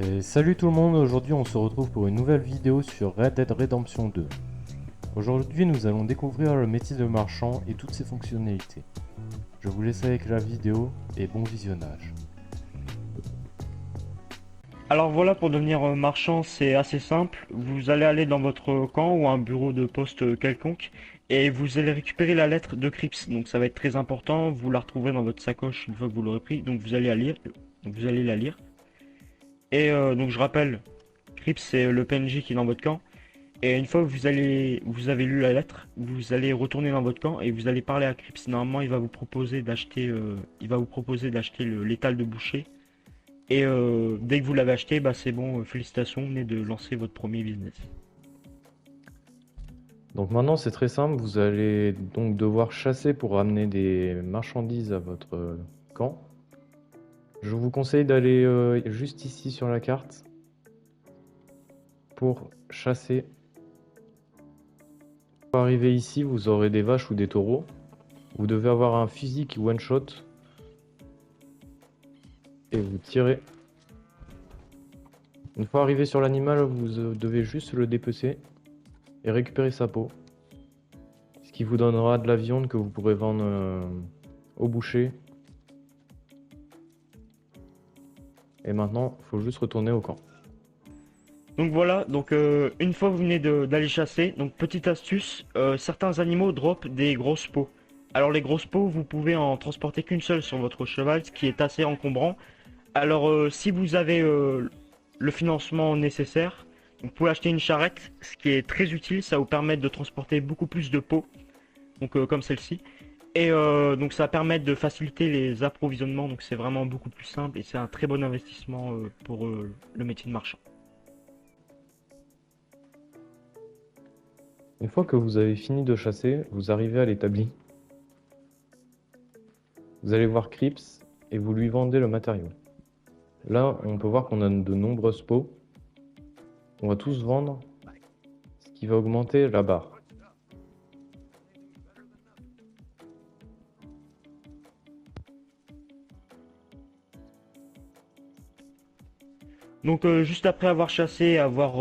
Et salut tout le monde, aujourd'hui on se retrouve pour une nouvelle vidéo sur Red Dead Redemption 2. Aujourd'hui nous allons découvrir le métier de marchand et toutes ses fonctionnalités. Je vous laisse avec la vidéo et bon visionnage. Alors voilà, pour devenir marchand, c'est assez simple. Vous allez aller dans votre camp ou un bureau de poste quelconque et vous allez récupérer la lettre de Crips. Donc ça va être très important. Vous la retrouverez dans votre sacoche une fois que vous l'aurez pris. Donc vous allez la lire. Donc vous allez la lire. Et donc je rappelle, Crips c'est le PNJ qui est dans votre camp. Et une fois que vous avez lu la lettre, vous allez retourner dans votre camp et vous allez parler à Crips. Normalement, il va vous proposer d'acheter l'étal de boucher. Et dès que vous l'avez acheté, bah c'est bon, félicitations, vous venez de lancer votre premier business. Donc maintenant c'est très simple, vous allez donc devoir chasser pour ramener des marchandises à votre camp. Je vous conseille d'aller juste ici sur la carte pour chasser. Pour arriver ici, vous aurez des vaches ou des taureaux. Vous devez avoir un fusil qui one-shot et vous tirez. Une fois arrivé sur l'animal, vous devez juste le dépecer et récupérer sa peau. Ce qui vous donnera de la viande que vous pourrez vendre au boucher. Et maintenant, il faut juste retourner au camp. Donc voilà, donc une fois que vous venez d'aller chasser, donc petite astuce, certains animaux dropent des grosses peaux. Alors les grosses peaux, vous pouvez en transporter qu'une seule sur votre cheval, ce qui est assez encombrant. Alors si vous avez le financement nécessaire, vous pouvez acheter une charrette, ce qui est très utile, ça vous permet de transporter beaucoup plus de peaux, donc comme celle-ci. Et donc ça va permettre de faciliter les approvisionnements, donc c'est vraiment beaucoup plus simple et c'est un très bon investissement pour le métier de marchand. Une fois que vous avez fini de chasser, vous arrivez à l'établi. Vous allez voir Crips et vous lui vendez le matériau. Là, on peut voir qu'on a de nombreuses peaux. On va tous vendre, ce qui va augmenter la barre. Donc juste après avoir chassé, avoir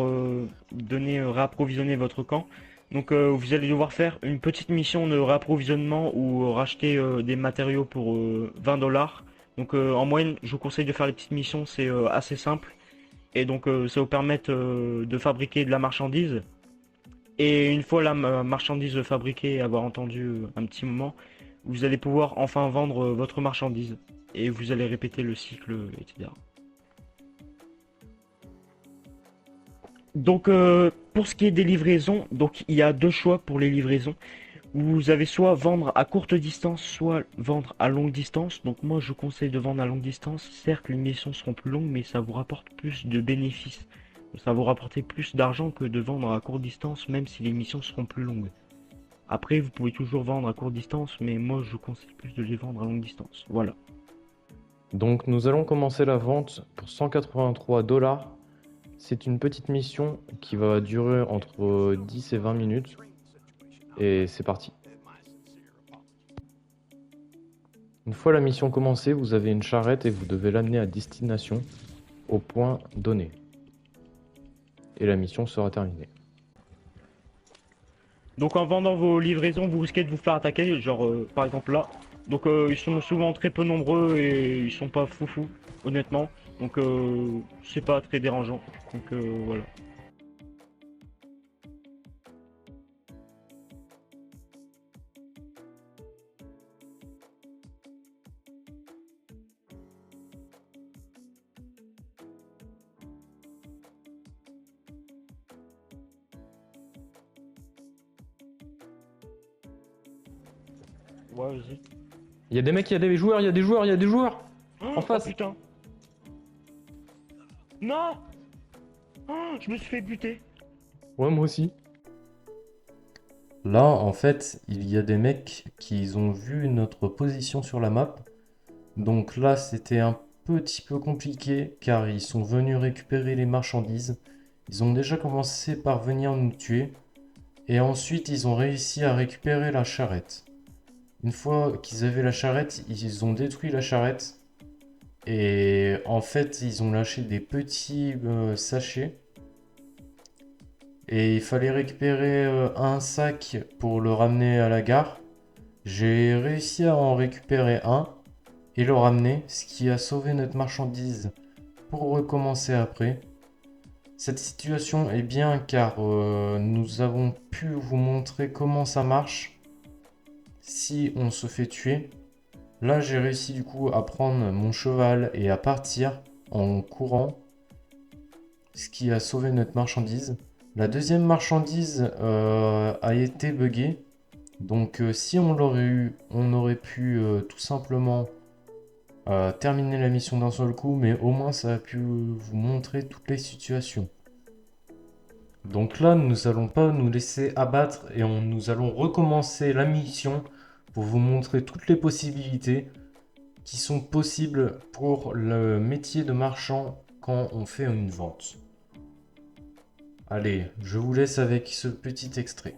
réapprovisionné votre camp, donc vous allez devoir faire une petite mission de réapprovisionnement ou racheter des matériaux pour 20 $. Donc en moyenne, je vous conseille de faire les petites missions, c'est assez simple. Et donc ça vous permet de fabriquer de la marchandise. Et une fois la marchandise fabriquée et avoir entendu un petit moment, vous allez pouvoir enfin vendre votre marchandise. Et vous allez répéter le cycle, etc. Donc pour ce qui est des livraisons, donc il y a deux choix pour les livraisons. Vous avez soit vendre à courte distance, soit vendre à longue distance. Donc moi je conseille de vendre à longue distance. Certes les missions seront plus longues, mais ça vous rapporte plus de bénéfices. Ça va vous rapporter plus d'argent que de vendre à courte distance, même si les missions seront plus longues. Après vous pouvez toujours vendre à courte distance, mais moi je conseille plus de les vendre à longue distance. Voilà. Donc nous allons commencer la vente pour 183 $. C'est une petite mission qui va durer entre 10 et 20 minutes. Et c'est parti. Une fois la mission commencée, vous avez une charrette et vous devez l'amener à destination au point donné. Et la mission sera terminée. Donc en vendant vos livraisons, vous risquez de vous faire attaquer, genre par exemple là. Donc ils sont souvent très peu nombreux et ils sont pas foufou, honnêtement. Donc c'est pas très dérangeant. Donc voilà. Ouais, vas-y. Il y a des mecs, il y a des joueurs, il y a des joueurs, il y a des joueurs en Oh face. putain. Non. Je me suis fait buter. Ouais, moi aussi. Là, en fait, il y a des mecs qui ont vu notre position sur la map. Donc là, c'était un petit peu compliqué car ils sont venus récupérer les marchandises. Ils ont déjà commencé par venir nous tuer. Et ensuite, ils ont réussi à récupérer la charrette. Une fois qu'ils avaient la charrette, ils ont détruit la charrette. Et en fait, ils ont lâché des petits sachets. Et il fallait récupérer un sac pour le ramener à la gare. J'ai réussi à en récupérer un et le ramener, ce qui a sauvé notre marchandise pour recommencer après. Cette situation est bien car nous avons pu vous montrer comment ça marche si on se fait tuer. Là, j'ai réussi du coup à prendre mon cheval et à partir en courant, ce qui a sauvé notre marchandise. La deuxième marchandise a été buggée. Donc si on l'aurait eu, on aurait pu tout simplement terminer la mission d'un seul coup, mais au moins ça a pu vous montrer toutes les situations. Donc là, nous allons pas nous laisser abattre et nous allons recommencer la mission pour vous montrer toutes les possibilités qui sont possibles pour le métier de marchand quand on fait une vente. Allez, je vous laisse avec ce petit extrait.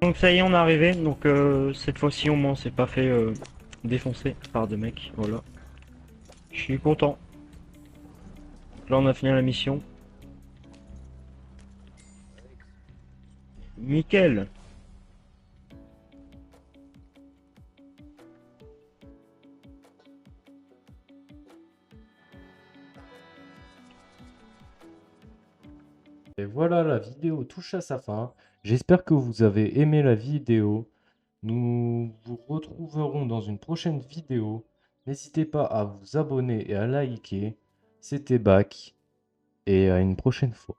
Donc ça y est, on est arrivé. Donc cette fois-ci, au moins, on s'est pas fait défoncer par des mecs. Voilà. Je suis content. Là, on a fini la mission. Nickel. Et voilà, la vidéo touche à sa fin. J'espère que vous avez aimé la vidéo. Nous vous retrouverons dans une prochaine vidéo. N'hésitez pas à vous abonner et à liker. C'était Bac et à une prochaine fois.